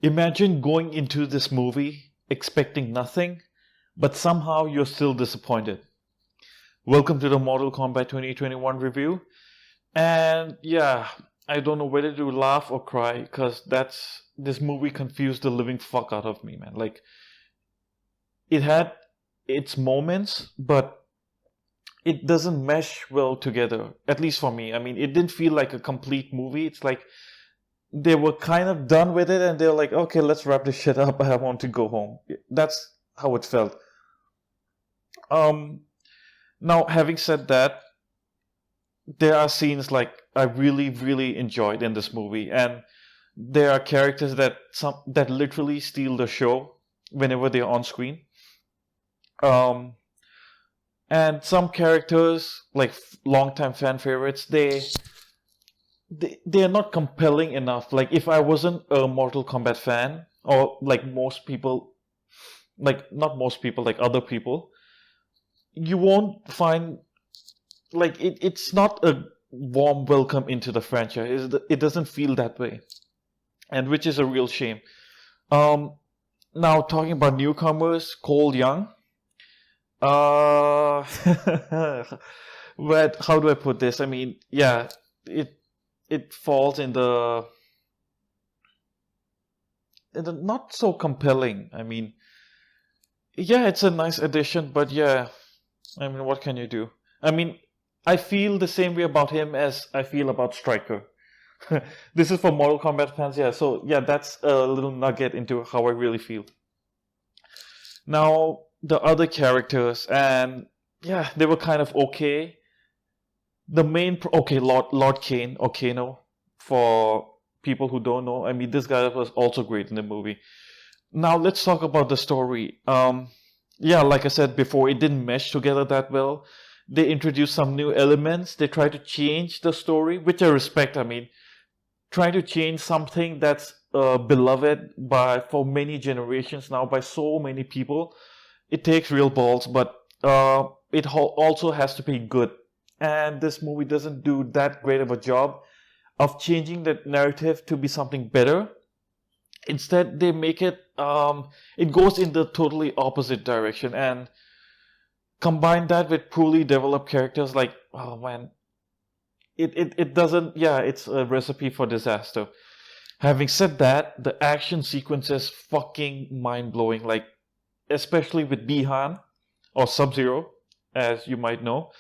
Imagine going into this movie expecting nothing, but somehow you're still disappointed. Welcome to the Mortal Kombat 2021 review. And yeah, I don't know whether to laugh or cry because this movie confused the living fuck out of me, man. Like, it had its moments, but it doesn't mesh well together, at least for me. I mean, it didn't feel like a complete movie. It's like they were kind of done with it and they're like, okay, let's wrap this shit up. I want to go home. That's how it felt. Um, Now, having said that, there are scenes like I really, really enjoyed in this movie, and there are characters that literally steal the show whenever they're on screen. Um, and some characters, like longtime fan favorites, they are not compelling enough. Like if I wasn't a Mortal Kombat fan, or like most people, like not most people, like other people, you won't find like it's not a warm welcome into the franchise. It doesn't feel that way, and which is a real shame. Um, Now talking about newcomers, Cole Young. Uh, but how do I put this? I mean, yeah, it falls in the not so compelling. I mean, yeah, it's a nice addition, but yeah, I mean, what can you do? I mean, I feel the same way about him as I feel about Striker. This is for Mortal Kombat fans, yeah. So yeah, that's a little nugget into how I really feel. Now the other characters, and yeah, they were kind of okay. Okay, Lord Kane or Kano, for people who don't know. I mean, this guy was also great in the movie. Now let's talk about the story. Yeah, like I said before, it didn't mesh together that well. They introduced some new elements. They tried to change the story, which I respect. I mean, trying to change something that's beloved by for many generations now by so many people, it takes real balls. But also has to be good. And this movie doesn't do that great of a job of changing the narrative to be something better. Instead, they make it goes in the totally opposite direction, and combine that with poorly developed characters. Like, oh man, it doesn't. Yeah, it's a recipe for disaster. Having said that, the action sequence is fucking mind blowing. Like, especially with Bihan or Sub Zero, as you might know.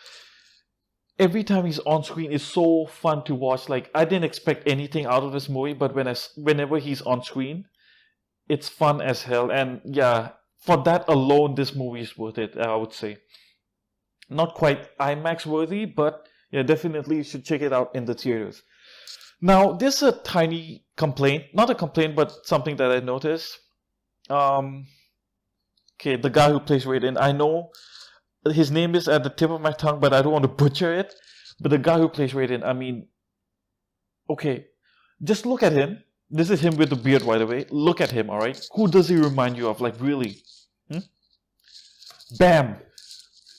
Every time he's on screen is so fun to watch. Like, I didn't expect anything out of this movie, but whenever he's on screen, it's fun as hell. And yeah, for that alone, this movie is worth it, I would say. Not quite IMAX worthy, but yeah, definitely you should check it out in the theaters. Now, there's a tiny complaint, not a complaint, but something that I noticed. Um, okay, the guy who plays Raiden, I know his name is at the tip of my tongue, but I don't want to butcher it. But the guy who plays Raiden, I mean, okay, just look at him. This is him with the beard, by the way. Look at him, alright? Who does he remind you of? Like, really? Hmm? Bam!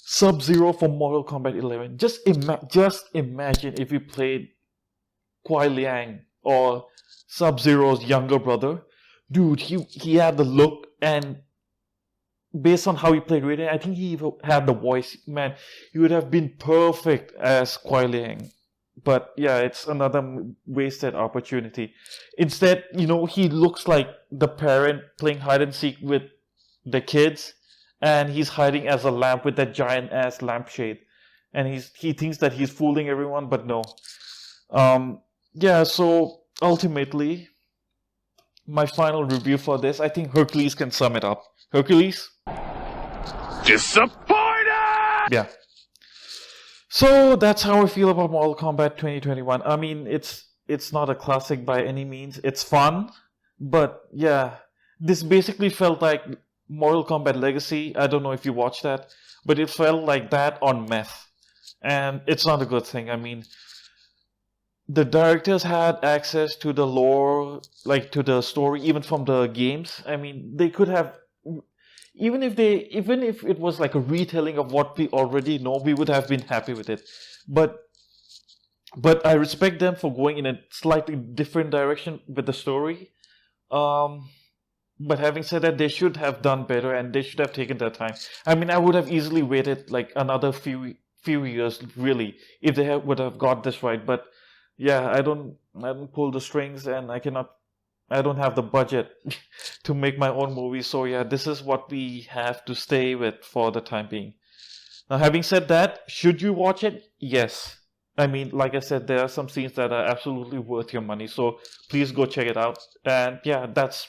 Sub-Zero from Mortal Kombat 11. Just imagine if you played Kuai Liang or Sub-Zero's younger brother. Dude, he had the look, and based on how he played Raiden, I think he even had the voice. Man, he would have been perfect as Kuai Liang. But yeah, it's another wasted opportunity. Instead, he looks like the parent playing hide and seek with the kids, and he's hiding as a lamp with that giant ass lampshade, and he thinks that he's fooling everyone, but no. Yeah, so ultimately, my final review for this, I think Hercules can sum it up. Hercules? Disappointed! Yeah. So that's how I feel about Mortal Kombat 2021. I mean, it's not a classic by any means. It's fun, but yeah, this basically felt like Mortal Kombat Legacy. I don't know if you watched that, but it felt like that on meth, and it's not a good thing. I mean, the directors had access to the lore, like to the story, even from the games. I mean, they could have, even if it was like a retelling of what we already know, we would have been happy with it. But I respect them for going in a slightly different direction with the story. But having said that, they should have done better and they should have taken their time. I mean, I would have easily waited like another few years, really, if they would have got this right. But yeah, I don't pull the strings, and I don't have the budget to make my own movie. So yeah, this is what we have to stay with for the time being. Now, having said that, should you watch it? Yes. I mean, like I said, there are some scenes that are absolutely worth your money. So please go check it out. And yeah, that's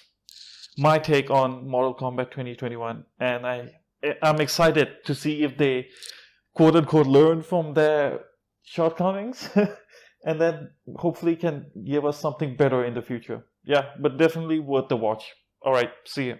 my take on Mortal Kombat 2021. And I'm excited to see if they quote unquote learn from their shortcomings and then hopefully can give us something better in the future. Yeah, but definitely worth the watch. All right, see you.